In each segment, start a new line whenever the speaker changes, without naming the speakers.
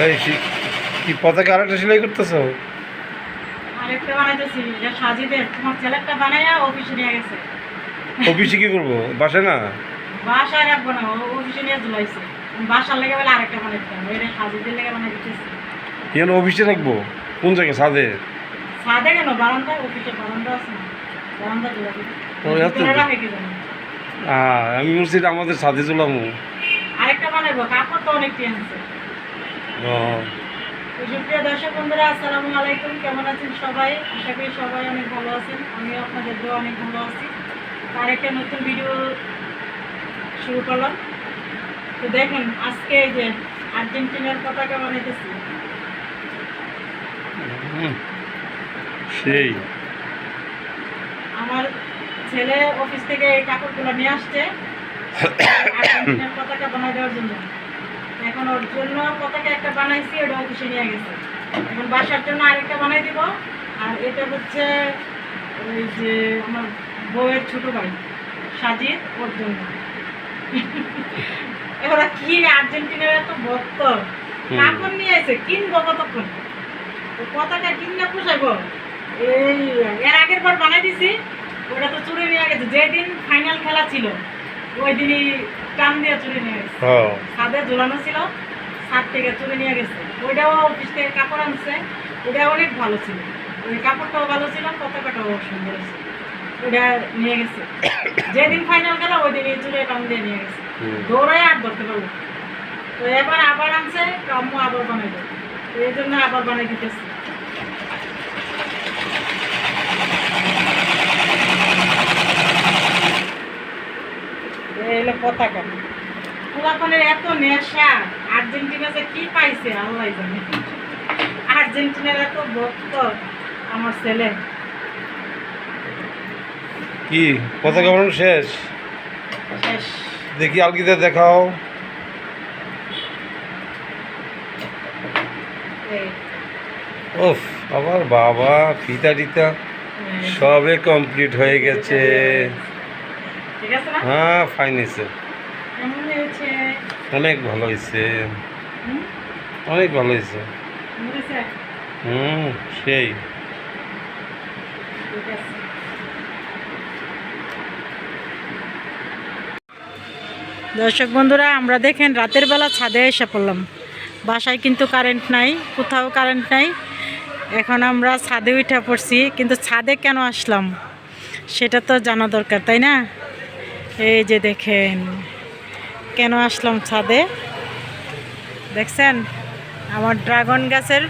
এই কি পতাকা আরেকটা সেলাই করতেছো?
আরেকটা বানাইতেছি, এটা সাজিদের তোমার ছেলেটা বানাইয়া অফিসে নিয়ে গেছে।
অফিসে কি করবো, বাসায় না?
বাসায় রাখবো না, অফিসে নিয়ে ঝুলাইছে। বাসার লেগে বলে আরেকটা বানাইতে হবে, এটা সাজিদের লেগে বানাই দিতেছি।
কেন অফিসে রাখবো? কোন জায়গায়, ছাদে?
ছাদে কেন, বারান্দায়, অফিসে বারান্দা আছে না, বারান্দা ঝুলা দিতে।
ও, এত
রাখে কি জানি।
আমি বলছি এটা আমাদের ছাদে চলামো।
আরেকটা বানাইবো, কাপড় তো অনেক টেনছে।
ও,
সুপ্রিয় দর্শক বন্ধুরা, আসসালামু আলাইকুম। কেমন আছেন সবাই? আশা করি সবাই অনেক ভালো আছেন, আমিও আপনাদের দোয়া অনেক ভালো আছি। আর একটা নতুন ভিডিও শুরু করলাম। তো দেখেন, আজকে এই যে আর্জেন্টিনার পতাকা বানাইতেছি।
সেই
আমার ছেলে অফিস থেকে এই কাপড়গুলো নিয়ে আসছে আর্জেন্টিনার পতাকা বানাই দেওয়ার জন্য। এখন ওর জন্য পতাকা একটা বানাইছি, ওটা অফিসে নিয়ে গেছে। এখন বাসার জন্য আরেকটা বানাই দিব। আর এটা হচ্ছে ওই যে আমার বউয়ের ছোট ভাই সাজিদ, ওর জন্য। এবার কি আর্জেন্টিনার এত ভক্ত, কাপড় নিয়ে এসে কিনবো কতক্ষণ, পতাকা কিনা পোষাইবো। এই এর আগের বার বানাই দিছি, ওটা তো চুরি নিয়ে গেছে। যেদিন ফাইনাল খেলা ছিল ওই দিনই টান দিয়ে চুরি নিয়ে গেছে। ছাদে ঝোলানো ছিল, ছাদ থেকে চুরি নিয়ে গেছে। ওইটাও অফিস থেকে কাপড় আনছে, ওটা অনেক ভালো ছিল। ওই কাপড়টাও ভালো ছিল, পতাকাটাও সুন্দর ছিল, ওইটা নিয়ে গেছে। যেদিন ফাইনাল খেলা ওই দিনই চুরি টান দিয়ে নিয়ে গেছে, দৌড়ায় আর ধরতে পারলো। তো এবার আবার আনছে, আম্মু আবার বানাই দেয়, এই জন্য আবার বানাই দিতেছি। এলো পতাকা। পুরাতনের এত নেশা, আর্জেন্টিনা যে কি পাইছে আল্লাহ জানে। আর্জেন্টিনার এত ভক্ত আমার ছেলে।
কি পতাকা বানানো শেষ?
শেষ।
দেখি আলগিতে দেখাও। ওফ, আবার বাবা ফিতা টিতা সবে কমপ্লিট হয়ে গেছে।
ঠিক আছে না?
হ্যাঁ, ফাইন হয়েছে,
কেমন হয়েছে?
অনেক ভালো হয়েছে, অনেক ভালো হয়েছে। সেই
ঠিক আছে। দর্শক বন্ধুরা, আমরা দেখেন রাতের বেলা ছাদে এসে পড়লাম। বাসায় কিন্তু কারেন্ট নাই, কোথাও কারেন্ট নাই। এখন আমরা ছাদে উঠে পড়ছি, কিন্তু ছাদে কেন আসলাম সেটা তো জানা দরকার, তাই না? এই যে দেখেন কেন আসলাম ছাদে, দেখছেন আমার ড্রাগন গাছের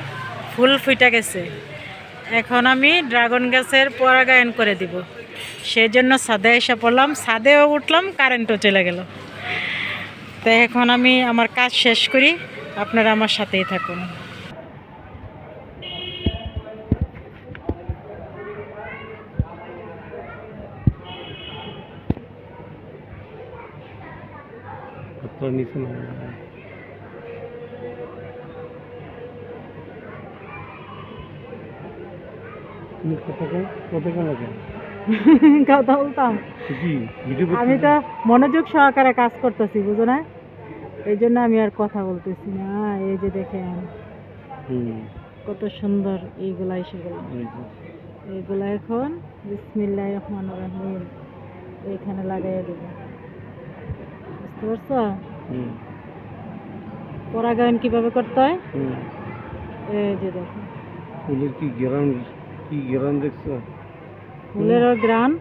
ফুল ফুটে গেছে। এখন আমি ড্রাগন গাছের পরাগায়ন করে দিব, সেই জন্য ছাদে এসে পড়লাম। ছাদেও উঠলাম, কারেন্টও চলে গেল। তো এখন আমি আমার কাজ শেষ করি, আপনারা আমার সাথেই থাকুন।
নিচে
কথা বলতাম, আমি তো মনোযোগ সহকারে কাজ করতেছি, বুঝো না? এই জন্য আমি আর কথা বলতেছি না। এই যে দেখেন কত সুন্দর এইগুলা, সেগুলো এইগুলা এখন বিসমিল্লাহির রহমানির রহিম এইখানে লাগাইয়া দেব, বুঝতে পারছো? পরাগায়ন কিভাবে করতে হয় এই যে দেখো।
ফুলের কি গ্রান দেখছো?
ফুলেরও গ্রান,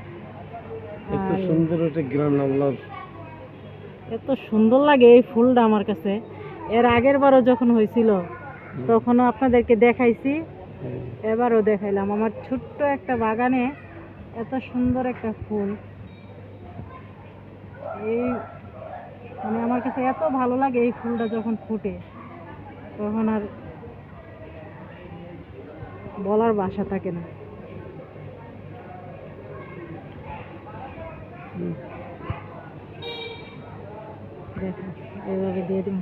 এত সুন্দর একটা গ্রান নামলাম,
এত সুন্দর লাগে এই ফুলটা আমার কাছে। এর আগের বারও যখন হয়েছিল তখনও আপনাদেরকে দেখাইছি, এবারও দেখাইলাম। আমার ছোট্ট একটা বাগানে এত সুন্দর একটা ফুল, এই মানে আমার কাছে এত ভালো লাগে এই ফুলটা যখন ফুটে, তখন আর বলার ভাষা থাকে না। দেখো এইভাবে দিয়ে দিন।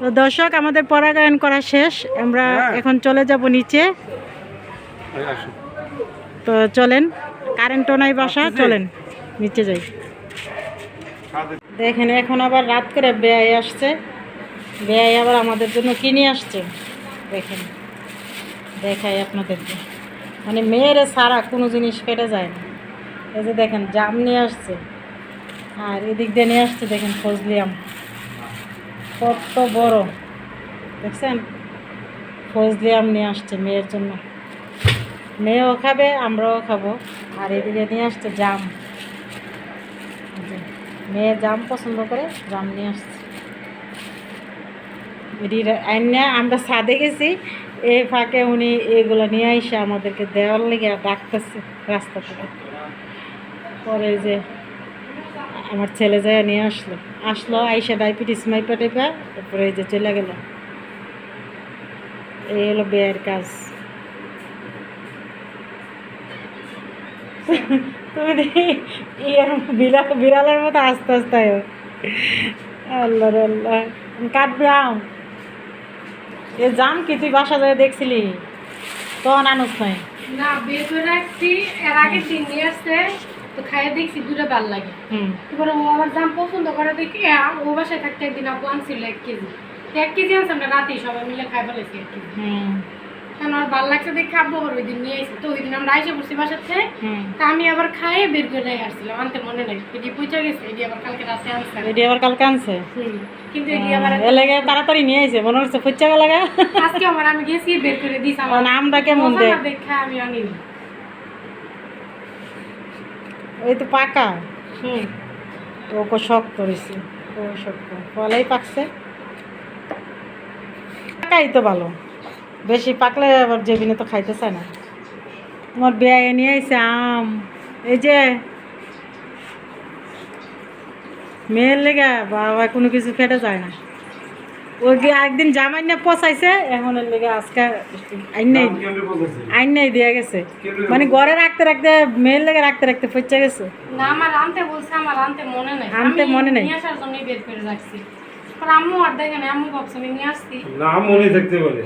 তো দর্শক, আমাদের পরাগায়ন করা শেষ, আমরা এখন চলে যাব নিচে।
আসো
তো চলেন, কারেন্টও নাই বাসা, চলেন নিচে যাই। দেখেন এখন আবার রাত করে বেয়াই আসছে, বেয়াই আবার আমাদের জন্য কি নিয়ে আসছে দেখেন, দেখাই আপনাদেরকে, মানে মেয়েরে সারা কোনো জিনিস ফেটে যায় না। এই যে দেখেন জাম নিয়ে আসছে, আর এদিক দিয়ে নিয়ে আসছে দেখেন ফজলি আম, কত বড় দেখছেন, ফজলি আম নিয়ে আসছে মেয়ের জন্য, মেয়েও খাবে আমরাও খাবো। আর এদিকে নিয়ে আসছে জাম, মেয়ে জাম পছন্দ করে, জাম নিয়ে আসছে। আইনা আমরা ছাদে গেছি, এই ফাঁকে উনি এগুলো নিয়ে আইসে আমাদেরকে দেওয়ার লেগে ডাকতেছে রাস্তা থেকে। পরে যে আমার ছেলে যায় নিয়ে আসলো আইসা ডায়াবেটিস মাইপা টেপা, তারপরে এই যে চলে গেল। এই হলো বেয়ের কাজ। তুমি বিড়ালের মতো আস্তে আস্তে আল্লাহ আল্লাহ কাটবে আম। এ জাম কি তুই বাসা যায় দেখছিলি তখন আনুস নাই?
না বের করে রাখছি, এর আগের দিন নিয়ে আসছে তো খাইয়ে দেখছি দুটো ভাল লাগে। এবারে ও আমার জাম পছন্দ করে দেখি, ও বাসায় থাকতে একদিন আপু আনছিল 1 কেজি, 1 কেজি আনছে, আমরা রাতেই সবাই মিলে খাই ফেলেছি 1 কেজি। কারণ আমার ভালো লাগছে দেখে আব্বু আবার ওই দিন নিয়ে আসছে, তো ওই দিন আমরা আইসে বসছি বাসাতে, তা আমি আবার খাইয়ে বের করে নিয়ে আসছিলাম, আনতে মনে নাই, এটি পৌঁছে গেছে, এটি আবার কালকে রাতে আনছে।
এটি আবার কালকে আনছে,
কিন্তু এটি আবার
এলাকা তাড়াতাড়ি নিয়ে আইছে, মনে হচ্ছে ফুচা লাগা।
আজকে আবার আমি গেছি বের করে দিছি, আমার
নামটা কেমন দেখ
দেখা আমি আনিনি।
ওই তো পাকা, ওকে শক্ত রয়েছে, ও শক্ত ফলেই পাকছে, পাকাই তো ভালো, বেশি পাকলে আবার জেবিনে তো খাইতে চায় না। তোমার বেয়ে নিয়ে আইছে আম, এই যে মেয়ের লেগে বাবা কোনো কিছু ফেটে যায় না। ওই গিয়ে একদিন জামাই না পচাইছে, এখন এর লেগে আজকে আইন নাই দিয়ে গেছে, মানে ঘরে রাখতে রাখতে মেয়ের লেগে রাখতে রাখতে পচে গেছে।
না আমার আনতে বলছে, আমার আনতে মনে নাই,
আনতে মনে নাই,
নিয়ে আসার জন্যই বের করে রাখছি। পর আম্মু আর দেখেন, আম্মু ভাবছে আমি নিয়ে আসছি,
না মনে থাকতে পারে।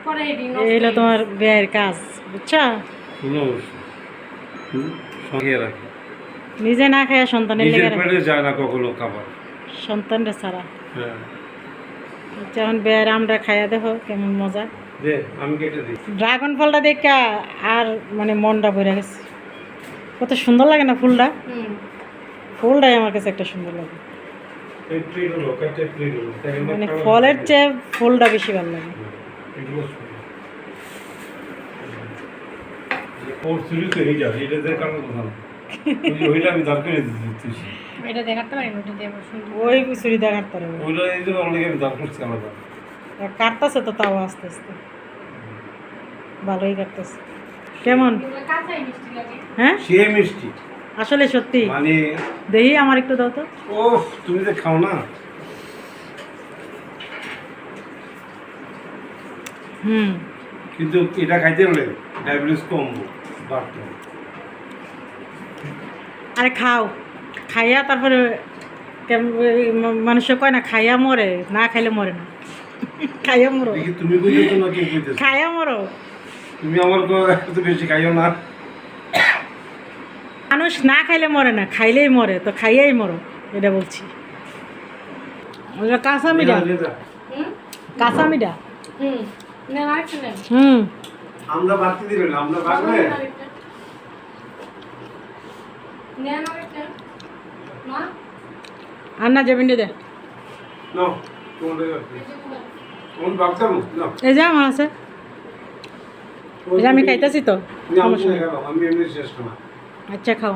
পরে এটি
এই হলো তোমার বেয়ের কাজ, বুঝছো?
সঙ্গে রাখি,
নিজে না খায় সন্তানের লেগে
পেটে যায় না কখনো খাবার,
সন্তানরা ছাড়া।
হ্যাঁ
যেমন বেয়ের আমরা খাইয়া দেখো কেমন মজা।
দে আমি কেটে দিই।
ড্রাগন ফলটা দেখা আর মানে মনটা ভরে গেছে, কত সুন্দর লাগে না ফুলটা, ফুলটাই আমার কাছে একটা সুন্দর লাগে, মানে ফলের চেয়ে ফুলটা বেশি ভালো লাগে।
এটা দেখাতে পারি না, ওটা দিয়ে আবার সুন্দর
ওই ছুরি দিয়ে কাটতে হবে, কাটতেছে তো তাও আস্তে আস্তে ভালোই কাটতেছে। কেমন
কাঁচাই মিষ্টি লাগে।
হ্যাঁ
সে মিষ্টি
আসলে সত্যি,
মানে
দেখি আমার একটু দাও তো।
ও তুমি যে খাও না, কিন্তু এটা খাইতে হলে ডায়াবেটিস কমবো, বাড়তে হবে।
আরে খাও, খাইয়া তারপরে মানুষে কয় না খাইয়া মরে, না খাইলে মরে না, খাইয়া মরো,
দেখি তুমি কইতেছো না কি কইতেছো?
খাইয়া মরো।
তুমি আমার এত বেশি খাইও না।
মানুষ না খাইলে মরে না, খাইলেই মরে, তো খাইয়াই মরো, এটা বলছি। ওটা কাঁচা মিঠা, কাঁচা মিঠা।
না আরেকটা নেন।
আমরা বাড়তি দিবেন, আমরা বাড়বে
নেন আরেকটা। মা
আর না যাবেন দে
নাও তোমাদের কোন বাক্সাম নাও,
এই যে আমার আছে, এটা আমি খাইতেছি তো,
আমি এমনি শেষ না।
আচ্ছা খাও।